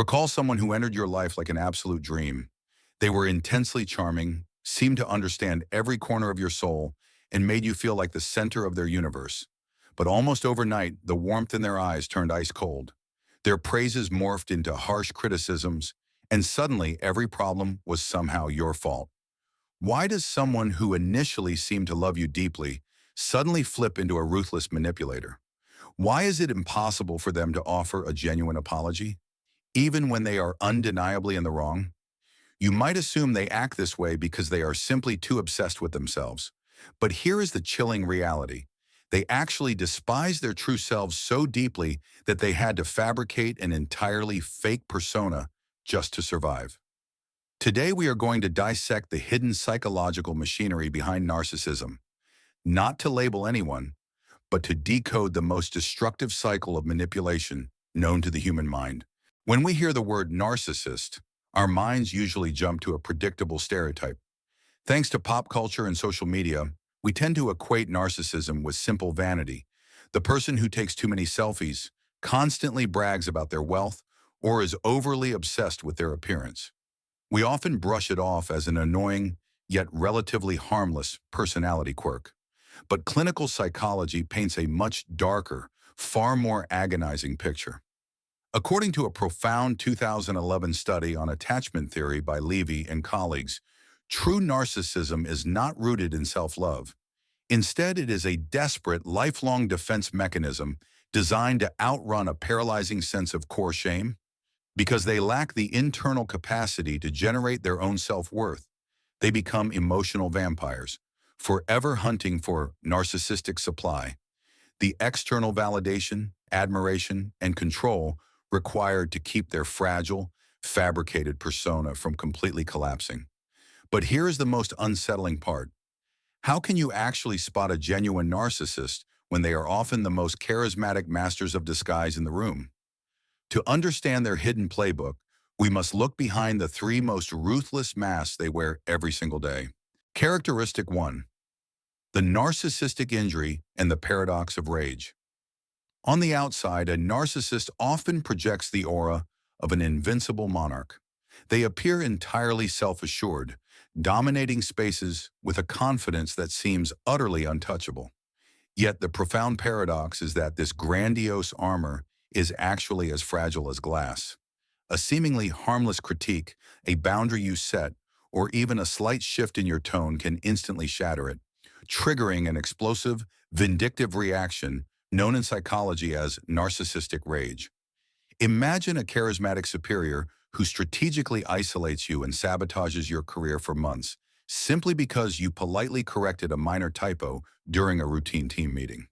Recall someone who entered your life like an absolute dream. They were intensely charming, seemed to understand every corner of your soul, and made you feel like the center of their universe. But almost overnight, the warmth in their eyes turned ice cold. Their praises morphed into harsh criticisms, and suddenly every problem was somehow your fault. Why does someone who initially seemed to love you deeply suddenly flip into a ruthless manipulator? Why is it impossible for them to offer a genuine apology, even when they are undeniably in the wrong? You might assume they act this way because they are simply too obsessed with themselves. But here is the chilling reality. They actually despise their true selves so deeply that they had to fabricate an entirely fake persona just to survive. Today we are going to dissect the hidden psychological machinery behind narcissism, not to label anyone, but to decode the most destructive cycle of manipulation known to the human mind. When we hear the word narcissist, our minds usually jump to a predictable stereotype. Thanks to pop culture and social media, we tend to equate narcissism with simple vanity. The person who takes too many selfies, constantly brags about their wealth, or is overly obsessed with their appearance. We often brush it off as an annoying, yet relatively harmless personality quirk. But clinical psychology paints a much darker, far more agonizing picture. According to a profound 2011 study on attachment theory by Levy and colleagues, true narcissism is not rooted in self-love. Instead, it is a desperate, lifelong defense mechanism designed to outrun a paralyzing sense of core shame. Because they lack the internal capacity to generate their own self-worth, they become emotional vampires, forever hunting for narcissistic supply, the external validation, admiration, and control required to keep their fragile, fabricated persona from completely collapsing. But here is the most unsettling part. How can you actually spot a genuine narcissist when they are often the most charismatic masters of disguise in the room? To understand their hidden playbook, we must look behind the three most ruthless masks they wear every single day. Characteristic 1. The narcissistic injury and the paradox of rage. On the outside, a narcissist often projects the aura of an invincible monarch. They appear entirely self-assured, dominating spaces with a confidence that seems utterly untouchable. Yet the profound paradox is that this grandiose armor is actually as fragile as glass. A seemingly harmless critique, a boundary you set, or even a slight shift in your tone can instantly shatter it, triggering an explosive, vindictive reaction known in psychology as narcissistic rage. Imagine a charismatic superior who strategically isolates you and sabotages your career for months, simply because you politely corrected a minor typo during a routine team meeting.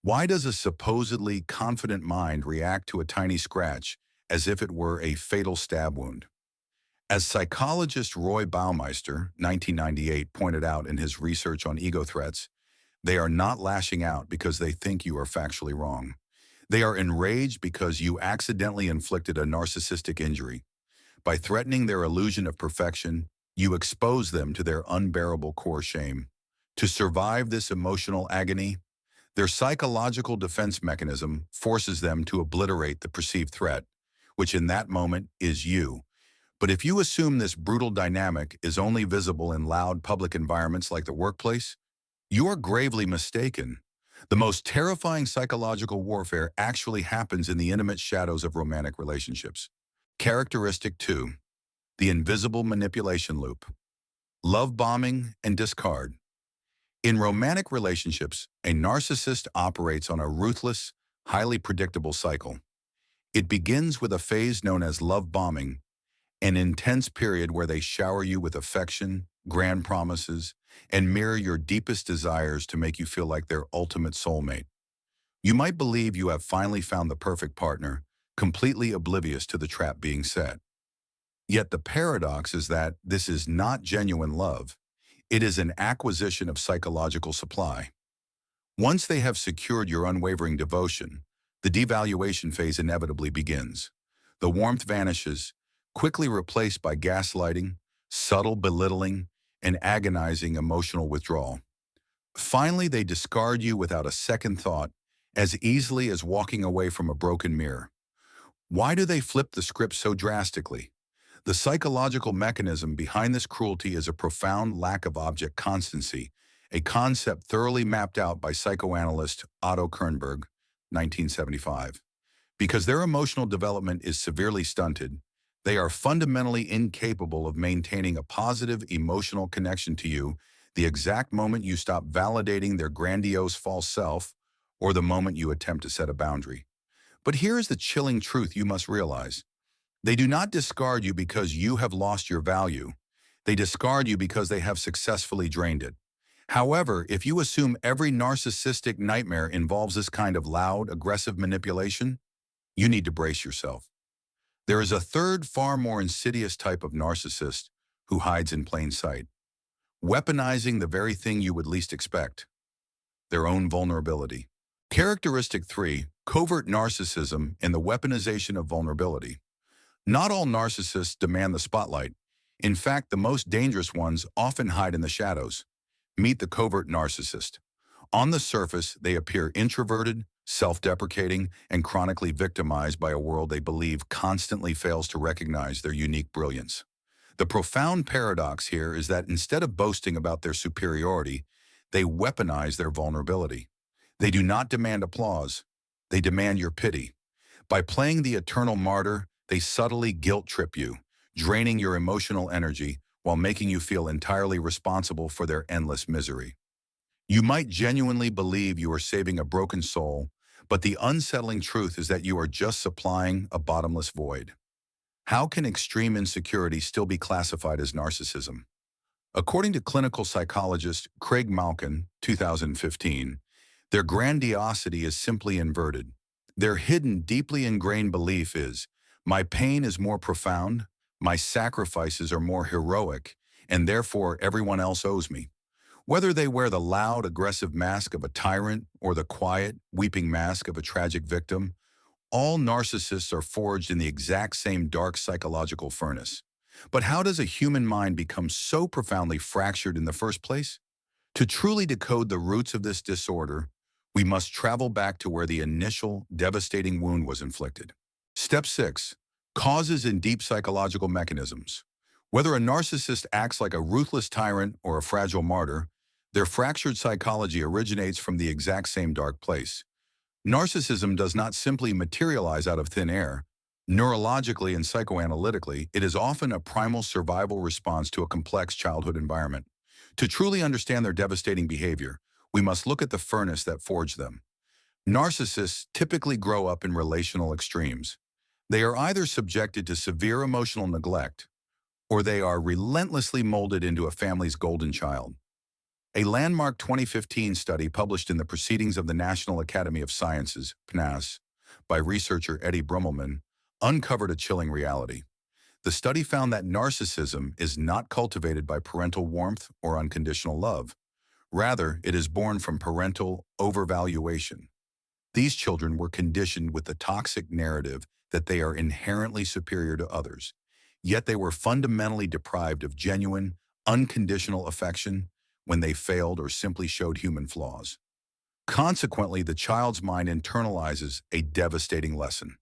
Why does a supposedly confident mind react to a tiny scratch as if it were a fatal stab wound? As psychologist Roy Baumeister, 1998, pointed out in his research on ego threats, they are not lashing out because they think you are factually wrong. They are enraged because you accidentally inflicted a narcissistic injury. By threatening their illusion of perfection, you expose them to their unbearable core shame. To survive this emotional agony, their psychological defense mechanism forces them to obliterate the perceived threat, which in that moment is you. But if you assume this brutal dynamic is only visible in loud public environments like the workplace, you are gravely mistaken. The most terrifying psychological warfare actually happens in the intimate shadows of romantic relationships. Characteristic 2. The invisible manipulation loop. Love bombing and discard. In romantic relationships, a narcissist operates on a ruthless, highly predictable cycle. It begins with a phase known as love bombing, an intense period where they shower you with affection, grand promises, and mirror your deepest desires to make you feel like their ultimate soulmate. You might believe you have finally found the perfect partner, completely oblivious to the trap being set. Yet the paradox is that this is not genuine love. It is an acquisition of psychological supply. Once they have secured your unwavering devotion, the devaluation phase inevitably begins. The warmth vanishes, quickly replaced by gaslighting, subtle belittling, and agonizing emotional withdrawal. Finally, they discard you without a second thought, as easily as walking away from a broken mirror. Why do they flip the script so drastically? The psychological mechanism behind this cruelty is a profound lack of object constancy, a concept thoroughly mapped out by psychoanalyst Otto Kernberg, 1975. Because their emotional development is severely stunted, they are fundamentally incapable of maintaining a positive emotional connection to you the exact moment you stop validating their grandiose false self or the moment you attempt to set a boundary. But here is the chilling truth you must realize. They do not discard you because you have lost your value. They discard you because they have successfully drained it. However, if you assume every narcissistic nightmare involves this kind of loud, aggressive manipulation, you need to brace yourself. There is a third, far more insidious type of narcissist who hides in plain sight, weaponizing the very thing you would least expect, their own vulnerability. Characteristic 3, covert narcissism and the weaponization of vulnerability. Not all narcissists demand the spotlight. In fact, the most dangerous ones often hide in the shadows. Meet the covert narcissist. On the surface, they appear introverted, self-deprecating, and chronically victimized by a world they believe constantly fails to recognize their unique brilliance. The profound paradox here is that instead of boasting about their superiority, they weaponize their vulnerability. They do not demand applause. They demand your pity. By playing the eternal martyr, they subtly guilt-trip you, draining your emotional energy while making you feel entirely responsible for their endless misery. You might genuinely believe you are saving a broken soul, but the unsettling truth is that you are just supplying a bottomless void. How can extreme insecurity still be classified as narcissism? According to clinical psychologist Craig Malkin, 2015, their grandiosity is simply inverted. Their hidden, deeply ingrained belief is, my pain is more profound, my sacrifices are more heroic, and therefore everyone else owes me. Whether they wear the loud, aggressive mask of a tyrant or the quiet, weeping mask of a tragic victim, all narcissists are forged in the exact same dark psychological furnace. But how does a human mind become so profoundly fractured in the first place? To truly decode the roots of this disorder, we must travel back to where the initial, devastating wound was inflicted. Step 6. Causes and deep psychological mechanisms. Whether a narcissist acts like a ruthless tyrant or a fragile martyr, their fractured psychology originates from the exact same dark place. Narcissism does not simply materialize out of thin air. Neurologically and psychoanalytically, it is often a primal survival response to a complex childhood environment. To truly understand their devastating behavior, we must look at the furnace that forged them. Narcissists typically grow up in relational extremes. They are either subjected to severe emotional neglect, or they are relentlessly molded into a family's golden child. A landmark 2015 study published in the Proceedings of the National Academy of Sciences, PNAS, by researcher Eddie Brummelman, uncovered a chilling reality. The study found that narcissism is not cultivated by parental warmth or unconditional love. Rather, it is born from parental overvaluation. These children were conditioned with the toxic narrative that they are inherently superior to others, yet they were fundamentally deprived of genuine, unconditional affection when they failed or simply showed human flaws. Consequently, the child's mind internalizes a devastating lesson.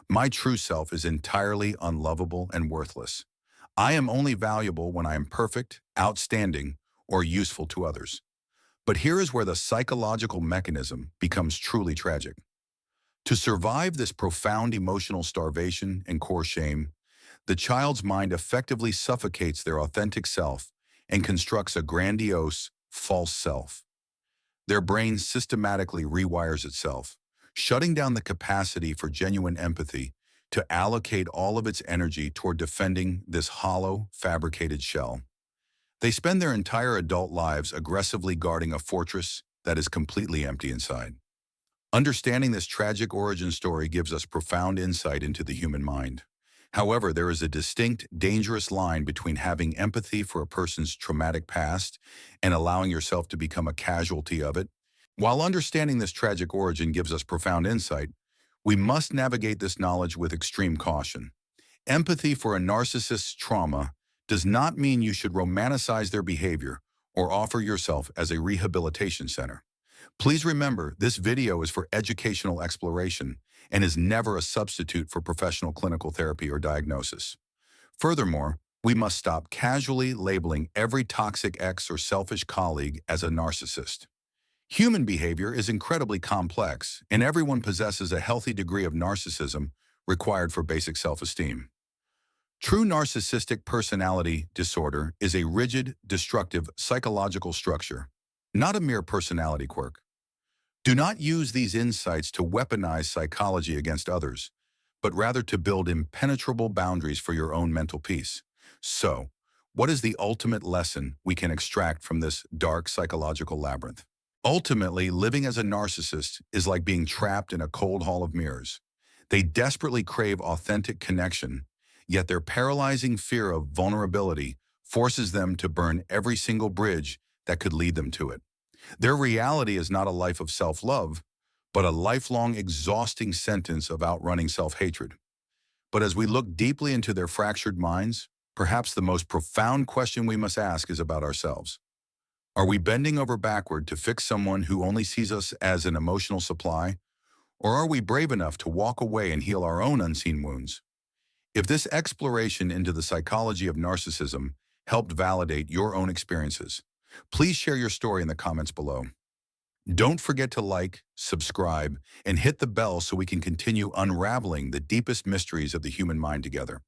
My true self is entirely unlovable and worthless. I am only valuable when I am perfect, outstanding, or useful to others. But here is where the psychological mechanism becomes truly tragic. To survive this profound emotional starvation and core shame, the child's mind effectively suffocates their authentic self and constructs a grandiose, false self. Their brain systematically rewires itself, shutting down the capacity for genuine empathy to allocate all of its energy toward defending this hollow, fabricated shell. They spend their entire adult lives aggressively guarding a fortress that is completely empty inside. Understanding this tragic origin story gives us profound insight into the human mind. However, there is a distinct, dangerous line between having empathy for a person's traumatic past and allowing yourself to become a casualty of it. While understanding this tragic origin gives us profound insight, we must navigate this knowledge with extreme caution. Empathy for a narcissist's trauma does not mean you should romanticize their behavior or offer yourself as a rehabilitation center. Please remember, this video is for educational exploration and is never a substitute for professional clinical therapy or diagnosis. Furthermore, we must stop casually labeling every toxic ex or selfish colleague as a narcissist. Human behavior is incredibly complex, and everyone possesses a healthy degree of narcissism required for basic self-esteem. True narcissistic personality disorder is a rigid, destructive psychological structure, not a mere personality quirk. Do not use these insights to weaponize psychology against others, but rather to build impenetrable boundaries for your own mental peace. So, what is the ultimate lesson we can extract from this dark psychological labyrinth? Ultimately, living as a narcissist is like being trapped in a cold hall of mirrors. They desperately crave authentic connection, yet their paralyzing fear of vulnerability forces them to burn every single bridge that could lead them to it. Their reality is not a life of self-love, but a lifelong exhausting sentence of outrunning self-hatred. But as we look deeply into their fractured minds, perhaps the most profound question we must ask is about ourselves. Are we bending over backward to fix someone who only sees us as an emotional supply? Or are we brave enough to walk away and heal our own unseen wounds? If this exploration into the psychology of narcissism helped validate your own experiences, please share your story in the comments below. Don't forget to like, subscribe, and hit the bell so we can continue unraveling the deepest mysteries of the human mind together.